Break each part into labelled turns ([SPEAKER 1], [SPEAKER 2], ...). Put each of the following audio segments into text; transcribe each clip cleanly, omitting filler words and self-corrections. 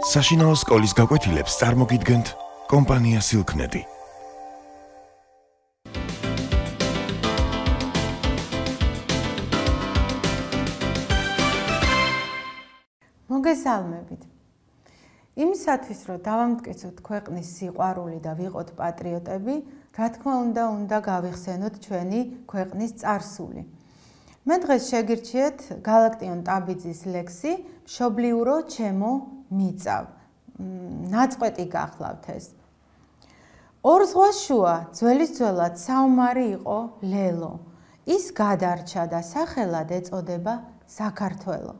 [SPEAKER 1] საშინაო სკოლის გაკვეთილებს წარმოგიდგენთ კომპანია Silknet.
[SPEAKER 2] მოგესალმებით. იმისათვის, რომ დავამტკიცოთ ქვეყნის სიყვარული და ვიყოთ პატრიოტები, რა თქმა უნდა გავიხსენოთ ჩვენი ქვეყნის წარსული. მე დღეს შეგირჩიეთ გალაქტიონ ტაბიძის ლექსი მშობლიურო ჩემო მიწავ. ნაწყვეტი გახლავთ ეს. ორ ზღვას შუა ძველისძველად საომარი იყო ლელო. ის გადარჩა და სახელად ეწოდება საქართველო.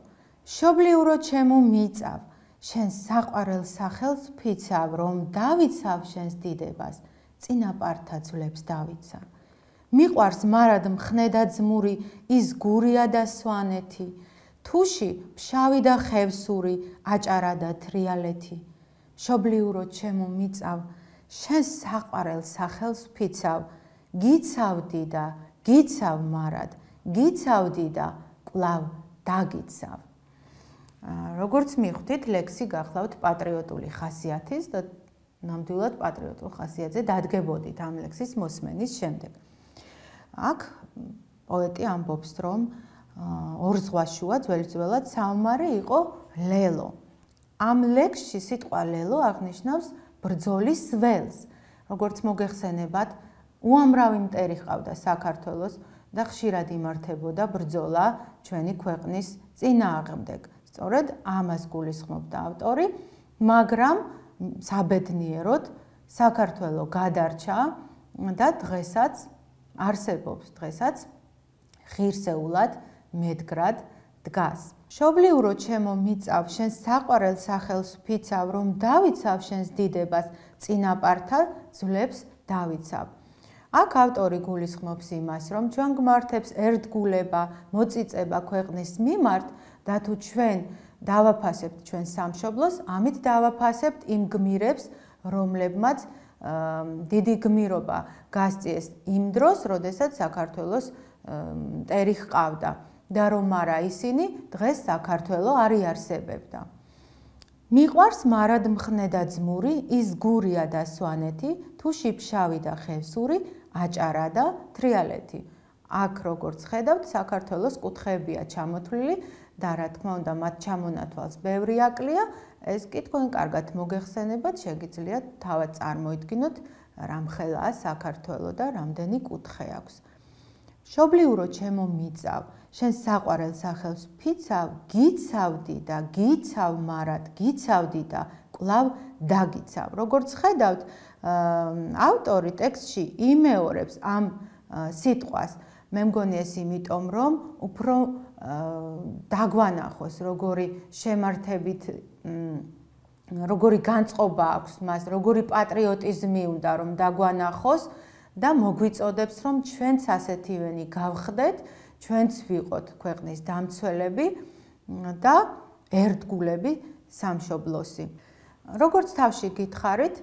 [SPEAKER 2] მშობლიურო ჩემო მიწავ, შენ საყვარელ სახელს ფიცავ, რომ დავიცავ შენს დიდებას, წინაპართა ძვლებს დავიცა. მიყვარს მარად მხნე და ძმური, ის გურია და სვანეთი, თუში ფშავი და ხევსური, აჭარა და თრიალეთი. მშობლიურო ჩემო მიწავ, შენ საყვარელ სახელს ფიცავ, გიცავდი და გიცავ მარად, გიცავდი და კვლავ დაგიცავ. როგორც მიხვდით, ლექსი გახლავთ პატრიოტული ხასიათის და ნამდვილად პატრიოტულ ხასიათზე დადგებოდით ამ ლექსის მოსმენის შემდეგ. აქ პოეტი ამბობს, რომ ორ ზღვას შუა ძველისძველად საომარი იყო ლელო. ამ ლექსში სიტყვა ლელო აღნიშნავს ბრძოლის ველს. როგორც მოგეხსენებათ, უამრავი მტერი ჰყავდა საქართველოს და ხშირად იმართებოდა ბრძოლა ჩვენი ქვეყნის წინააღმდეგ. სწორედ ამას გულისხმობდა ავტორი, მაგრამ საბედნიეროდ საქართველო გადარჩა და დღესაც არსებობს, დღესაც ღირსეულად მედგრად დგას. მშობლიურო ჩემო მიწავ, შენ საყვარელ სახელს ფიცავ, რომ დავიცავ შენს დიდებას, წინაპართა ძვლებს დავიცავ. აქ ავტორი გულისხმობს იმას, რომ ჩვენ გმართებს ერთგულება, მოწიწება ქვეყნის მიმართ და თუ ჩვენ დავაფასებთ ჩვენ სამშობლოს, ამით დავაფასებთ იმ გმირებს, რომლებმაც დიდი გმირობა გასწიეს იმ დროს, როდესაც საქართველოს მტერი ჰყავდა და რომ არა ისინი დღეს საქართველო არ იარსებებდა. მიყვარს მარად მხნე და ძმური, ის გურია და სვანეთი, თუში ფშავი და ხევსური, აჭარა და თრიალეთი. აქ როგორც ხედავთ, საქართველოს კუთხეებია ჩამოთვლილი და რა თქმა უნდა მათ ჩამონათვალს ბევრი აკლია, ეს კი თქვენ კარგად მოგეხსენებათ, შეგიძლიათ თავად წარმოიდგინოთ, რამხელაა საქართველო და რამდენი კუთხე აქვს. მშობლიურო ჩემო მიწავ, შენ საყვარელ სახელს ფიცავ, გიცავდი და გიცავ მარად, გიცავდი და კვლავ დაგიცავ. როგორც ხედავთ, ავტორი ტექსტში იმეორებს ამ სიტყვას. მე მგონი ეს იმიტომ, რომ უფრო დაგვანახოს, როგორი შემართებით, როგორი განწყობა აქვს მას, როგორი პატრიოტიზმი უნდა რომ დაგვანახოს და მოგვიწოდებს, რომ ჩვენც ასეთივენი გავხდეთ, ჩვენც ვიყოთ ქვეყნის დამცველები და ერთგულები სამშობლოსი. როგორც თავში გითხარით,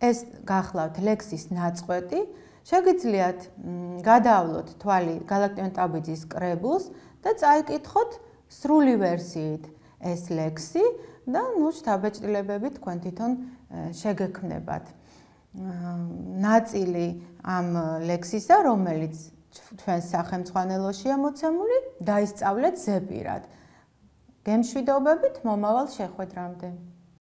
[SPEAKER 2] ეს გახლავთ ლექსის ნაწყვეტი, შეგიძლიათ გადაავლოთ თვალი გალაქტიონ ტაბიძის კრებულს და წაიკითხოთ სრული ვერსიით ეს ლექსი და შთაბეჭდილებები თქვენ თვითონ შეგექმნებათ. ნაწილი ამ ლექსისა, რომელიც თქვენს სახელმძღვანელოშია მოცემული, დაისწავლეთ ზეპირად. გემშვიდობებით მომავალ შეხვედრამდე.